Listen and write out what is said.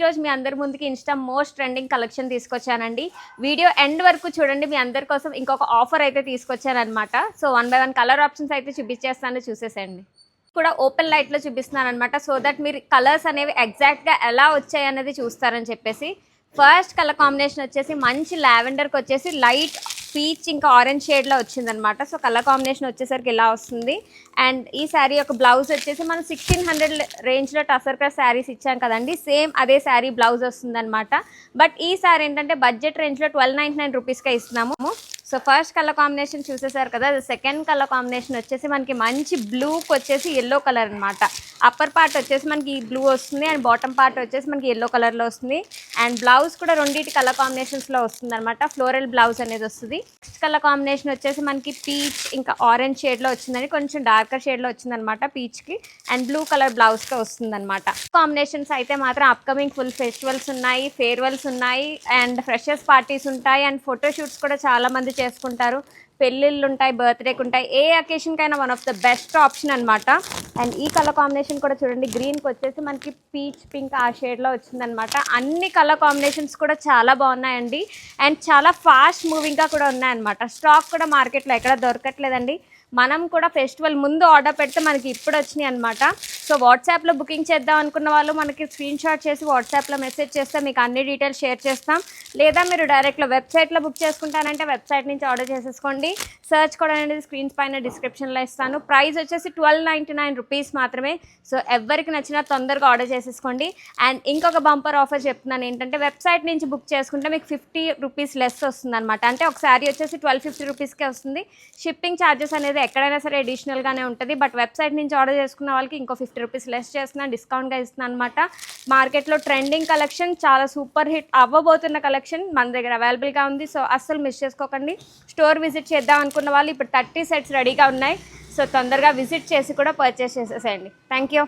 ఈరోజు మీ అందరి ముందుకి ఇన్స్టా మోస్ట్ ట్రెండింగ్ కలెక్షన్ తీసుకొచ్చానండి. వీడియో ఎండ్ వరకు చూడండి. మీ అందరి కోసం ఇంకొక ఆఫర్ అయితే తీసుకొచ్చానమాట. సో 1 by 1 కలర్ ఆప్షన్స్ అయితే చూపించేస్తాను, చూసేసేయండి. కూడా ఓపెన్ లైట్లో చూపిస్తున్నాను అనమాట. సో దట్ మీరు కలర్స్ అనేవి ఎగ్జాక్ట్గా ఎలా వచ్చాయి అనేది చూస్తారని చెప్పేసి. ఫస్ట్ కలర్ కాంబినేషన్ వచ్చేసి మంచి లావెండర్కి వచ్చేసి లైట్ పీచ్ ఇంకా ఆరెంజ్ షేడ్లో వచ్చిందనమాట. సో కలర్ కాంబినేషన్ వచ్చేసరికి ఇలా వస్తుంది. అండ్ ఈ శారీ యొక్క బ్లౌజ్ వచ్చేసి మనం 1600 రేంజ్లో టసర్ క్లాత్ శారీస్ ఇచ్చాం కదండి, సేమ్ అదే శారీ బ్లౌజ్ వస్తుందన్నమాట. బట్ ఈ శారీ ఏంటంటే బడ్జెట్ రేంజ్లో 1299 రూపీస్కే ఇస్తున్నాము. సో ఫస్ట్ కలర్ కాంబినేషన్ చూసేసారు కదా. సెకండ్ కలర్ కాంబినేషన్ వచ్చేసి మనకి మంచి బ్లూకి వచ్చేసి ఎల్లో కలర్ అనమాట. అప్పర్ పార్ట్ వచ్చేసి మనకి బ్లూ వస్తుంది అండ్ బాటమ్ పార్ట్ వచ్చేసి మనకి ఎల్లో కలర్లో వస్తుంది. అండ్ బ్లౌజ్ కూడా రెండింటి కలర్ కాంబినేషన్స్లో వస్తుంది అనమాట. ఫ్లోరల్ బ్లౌజ్ అనేది వస్తుంది. నెక్స్ట్ కలర్ కాంబినేషన్ వచ్చేసి మనకి పీచ్ ఇంకా ఆరెంజ్ షేడ్లో వచ్చిందని, కొంచెం డార్కర్ షేడ్లో వచ్చిందనమాట పీచ్కి. అండ్ బ్లూ కలర్ బ్లౌజ్తో వస్తుంది అనమాట. కాంబినేషన్స్ అయితే మాత్రం అప్కమింగ్ ఫుల్ ఫెస్టివల్స్ ఉన్నాయి, ఫేర్వెల్స్ ఉన్నాయి అండ్ ఫ్రెషర్స్ పార్టీస్ ఉంటాయి అండ్ ఫోటోషూట్స్ కూడా చాలామంది చేసుకుంటారు. పెళ్ళిళ్ళు ఉంటాయి, బర్త్డేకి ఉంటాయి, ఏ అకేషన్కైనా one of the best option అనమాట. అండ్ ఈ కలర్ కాంబినేషన్ కూడా చూడండి, గ్రీన్కి వచ్చేసి మనకి పీచ్ పింక్ ఆ షేడ్లో వచ్చిందనమాట. అన్ని కలర్ కాంబినేషన్స్ కూడా చాలా బాగున్నాయండి అండ్ చాలా ఫాస్ట్ మూవింగ్గా కూడా ఉన్నాయన్నమాట. స్టాక్ కూడా మార్కెట్లో ఎక్కడ దొరకట్లేదండి. మనం కూడా ఫెస్టివల్ ముందు ఆర్డర్ పెడితే మనకి ఇప్పుడు వచ్చినాయి అనమాట. సో వాట్సాప్లో బుకింగ్ చేద్దాం అనుకున్న వాళ్ళు మనకి స్క్రీన్ షాట్ చేసి వాట్సాప్లో మెసేజ్ చేస్తే మీకు అన్ని డీటెయిల్స్ షేర్ చేస్తాం. లేదా మీరు డైరెక్ట్లో వెబ్సైట్లో బుక్ చేసుకుంటానంటే వెబ్సైట్ నుంచి ఆర్డర్ చేసేసుకోండి. సర్చ్ కోడ్ అనేది స్క్రీన్స్ పైన డిస్క్రిప్షన్లో ఇస్తాను. ప్రైస్ వచ్చేసి 1299 రూపీస్ మాత్రమే. సో ఎవరికి నచ్చినా తొందరగా ఆర్డర్ చేసేసుకోండి. అండ్ ఇంకొక బంపర్ ఆఫర్ చెప్తున్నాను ఏంటంటే, వెబ్సైట్ నుంచి బుక్ చేసుకుంటే మీకు 50 రూపీస్ లెస్ వస్తుంది అనమాట. అంటే ఒక శారీ వచ్చేసి 1250 రూపీస్కే వస్తుంది. షిప్పింగ్ ఛార్జెస్ అనేది ఎక్కడైనా సరే అడిషనల్గానే ఉంటుంది. బట్ వెబ్సైట్ నుంచి ఆర్డర్ చేసుకున్న వాళ్ళకి ఇంకో 50 రూపీస్ లెస్ చేస్తున్నాను, డిస్కౌంట్గా ఇస్తున్నాను అనమాట. మార్కెట్లో ట్రెండింగ్ కలెక్షన్, చాలా సూపర్ హిట్ అవ్వబోతున్న కలెక్షన్ మన దగ్గర అవైలబుల్గా ఉంది. సో అస్సలు మిస్ చేసుకోకండి. స్టోర్ విజిట్ చేద్దాం అనుకున్న వాళ్ళు ఇప్పుడు 30 సెట్స్ రెడీగా ఉన్నాయి. సో తొందరగా విజిట్ చేసి కూడా పర్చేస్ చేసేసేయండి. Thank you.